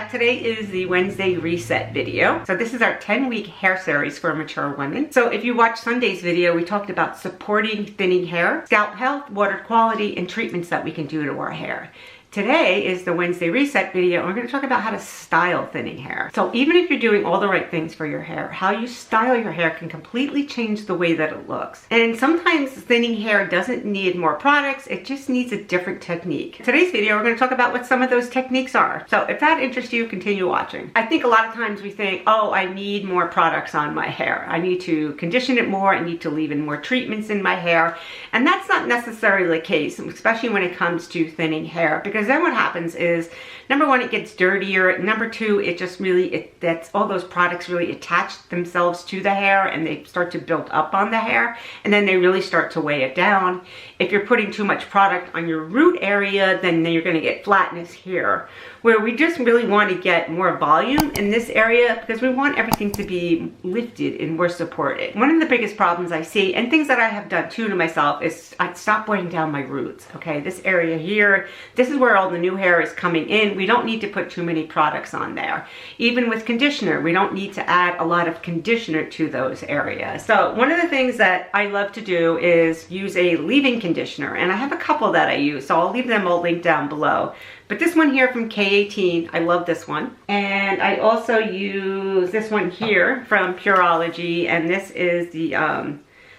back. Today is the Wednesday reset video. So this is our 10-week hair series for mature women. So if you watched Sunday's video, we talked about supporting thinning hair, scalp health, water quality, and treatments that we can do to our hair. Today is the Wednesday reset video, and we're going to talk about how to style thinning hair. So even if you're doing all the right things for your hair, how you style your hair can completely change the way that it looks. And sometimes thinning hair doesn't need more products, it just needs a different technique. Today's video, we're going to talk about what some of those techniques are. So if that interests you, continue watching. I think a lot of times we think, oh, I need more products on my hair. I need to condition it more, I need to leave in more treatments in my hair. And that's not necessarily the case, especially when it comes to thinning hair, because then what happens is, number one, it gets dirtier. Number two, it just really, that's all those products really attach themselves to the hair and they start to build up on the hair, and then they really start to weigh it down. If you're putting too much product on your root area, then you're going to get flatness here, where we just really want to get more volume in this area because we want everything to be lifted and more supported. One of the biggest problems I see, and things that I have done too to myself, is I stop weighing down my roots. Okay, this area here, this is where all the new hair is coming in. We don't need to put too many products on there. Even with conditioner, we don't need to add a lot of conditioner to those areas. So one of the things that I love to do is use a leave-in conditioner, and I have a couple that I use, so I'll leave them all linked down below. But this one here from K18, I love this one. And I also use this one here from Pureology, and this is the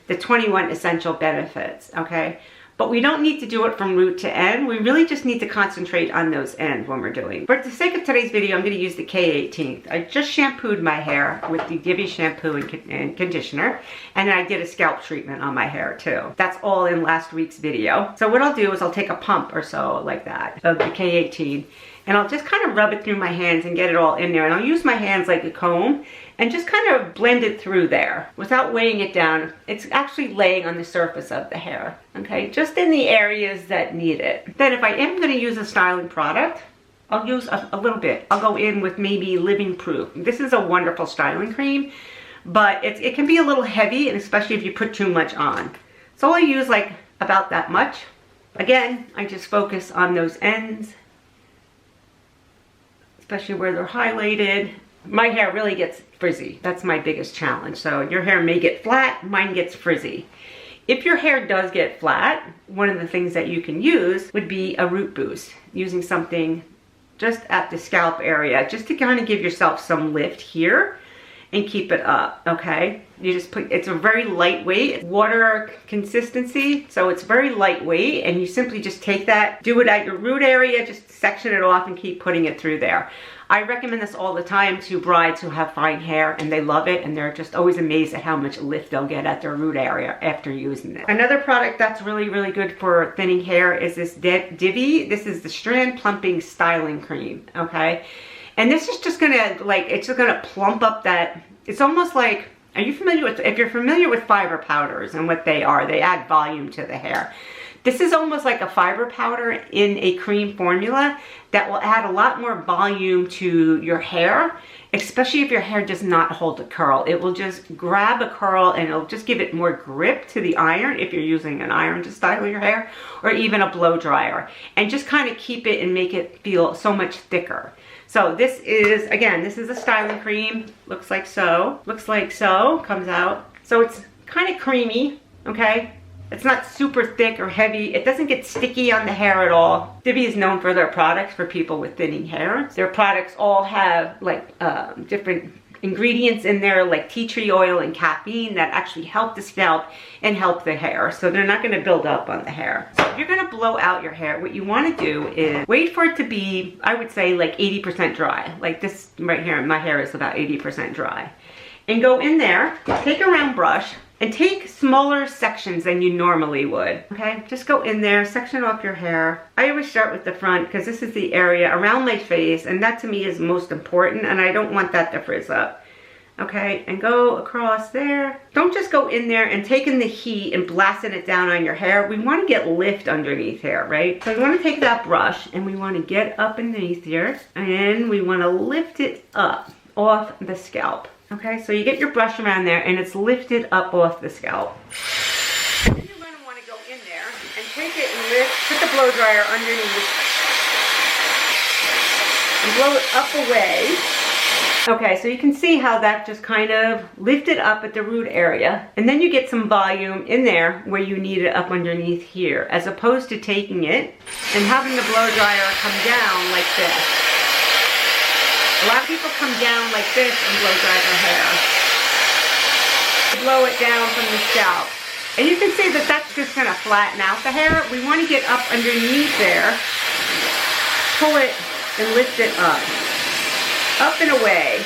21 Essential Benefits, okay? But we don't need to do it from root to end. We really just need to concentrate on those ends when we're doing. For the sake of today's video, I'm going to use the K18. I just shampooed my hair with the Divi shampoo and conditioner, and then I did a scalp treatment on my hair too. That's all in last week's video. So what I'll do is I'll take a pump or so like that of the K18, and I'll just kind of rub it through my hands and get it all in there. And I'll use my hands like a comb and just kind of blend it through there without weighing it down. It's actually laying on the surface of the hair, okay? Just in the areas that need it. Then if I am gonna use a styling product, I'll use a little bit. I'll go in with maybe Living Proof. This is a wonderful styling cream, but it can be a little heavy, and especially if you put too much on. So I'll use like about that much. Again, I just focus on those ends, especially where they're highlighted. My hair really gets frizzy. That's my biggest challenge. So your hair may get flat, mine gets frizzy. If your hair does get flat, one of the things that you can use would be a root boost, using something just at the scalp area, just to kind of give yourself some lift here and keep it up, okay? You just put, it's a very lightweight water consistency, so it's very lightweight, and you simply just take that, do it at your root area, just section it off and keep putting it through there. I recommend this all the time to brides who have fine hair, and they love it, and they're just always amazed at how much lift they'll get at their root area after using it. Another product that's really, really good for thinning hair is this Divi. This is the Strand Plumping Styling Cream, okay? And this is just gonna, like, it's just gonna plump up that, it's almost like, are you familiar with, if you're familiar with fiber powders and what they are, they add volume to the hair. This is almost like a fiber powder in a cream formula that will add a lot more volume to your hair, especially if your hair does not hold a curl. It will just grab a curl and it'll just give it more grip to the iron if you're using an iron to style your hair, or even a blow dryer, and just kind of keep it and make it feel so much thicker. So this is, again, this is a styling cream. Looks like so, comes out. So it's kind of creamy, okay? It's not super thick or heavy. It doesn't get sticky on the hair at all. Divi is known for their products for people with thinning hair. Their products all have like different ingredients in there, like tea tree oil and caffeine, that actually help the scalp and help the hair. So they're not gonna build up on the hair. So if you're gonna blow out your hair, what you wanna do is wait for it to be, I would say, like 80% dry. Like this right here, my hair is about 80% dry. And go in there, take a round brush, and take smaller sections than you normally would, okay? Just go in there, section off your hair. I always start with the front because this is the area around my face, and that to me is most important, and I don't want that to frizz up, okay? And go across there. Don't just go in there and taking the heat and blasting it down on your hair. We want to get lift underneath here, right? So we want to take that brush and we want to get up underneath here, and we want to lift it up off the scalp. Okay, so you get your brush around there and it's lifted up off the scalp. And then you're going to want to go in there and take it and lift, put the blow dryer underneath. and blow it up away. Okay, so you can see how that just kind of lifted up at the root area, and then you get some volume in there where you need it up underneath here, as opposed to taking it and having the blow dryer come down like this. A lot of people come down like this and blow dry their hair. Blow it down from the scalp. And you can see that that's just gonna flatten out the hair. We wanna get up underneath there, pull it and lift it up. Up and away.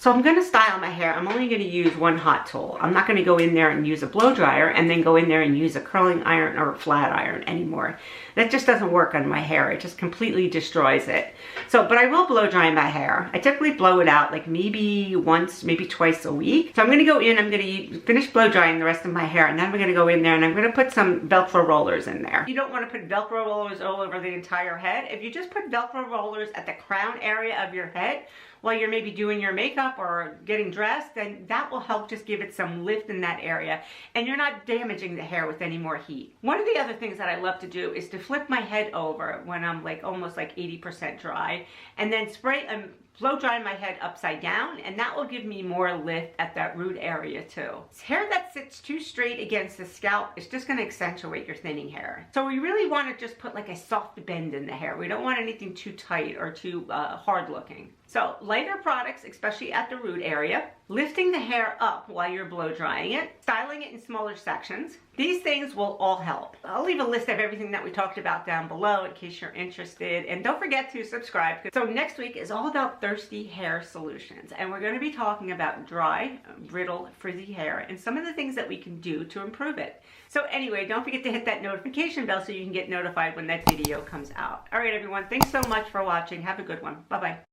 So I'm gonna style my hair. I'm only gonna use one hot tool. I'm not gonna go in there and use a blow dryer and then go in there and use a curling iron or a flat iron anymore. That just doesn't work on my hair. It just completely destroys it. So, but I will blow dry my hair. I typically blow it out like maybe once, maybe twice a week. So I'm gonna go in, I'm gonna finish blow drying the rest of my hair, and then I'm gonna go in there and I'm gonna put some Velcro rollers in there. You don't wanna put Velcro rollers all over the entire head. If you just put Velcro rollers at the crown area of your head, while you're maybe doing your makeup or getting dressed, then that will help just give it some lift in that area, and you're not damaging the hair with any more heat. One of the other things that I love to do is to flip my head over when I'm like almost like 80% dry, and then spray and blow dry my head upside down, and that will give me more lift at that root area too. Hair that sits too straight against the scalp is just going to accentuate your thinning hair. So we really want to just put like a soft bend in the hair. We don't want anything too tight or too hard looking. So lighter products, especially at the root area, lifting the hair up while you're blow drying it, styling it in smaller sections. These things will all help. I'll leave a list of everything that we talked about down below in case you're interested. And don't forget to subscribe. So next week is all about thirsty hair solutions. And we're going to be talking about dry, brittle, frizzy hair and some of the things that we can do to improve it. So anyway, don't forget to hit that notification bell so you can get notified when that video comes out. All right, everyone. Thanks so much for watching. Have a good one. Bye-bye.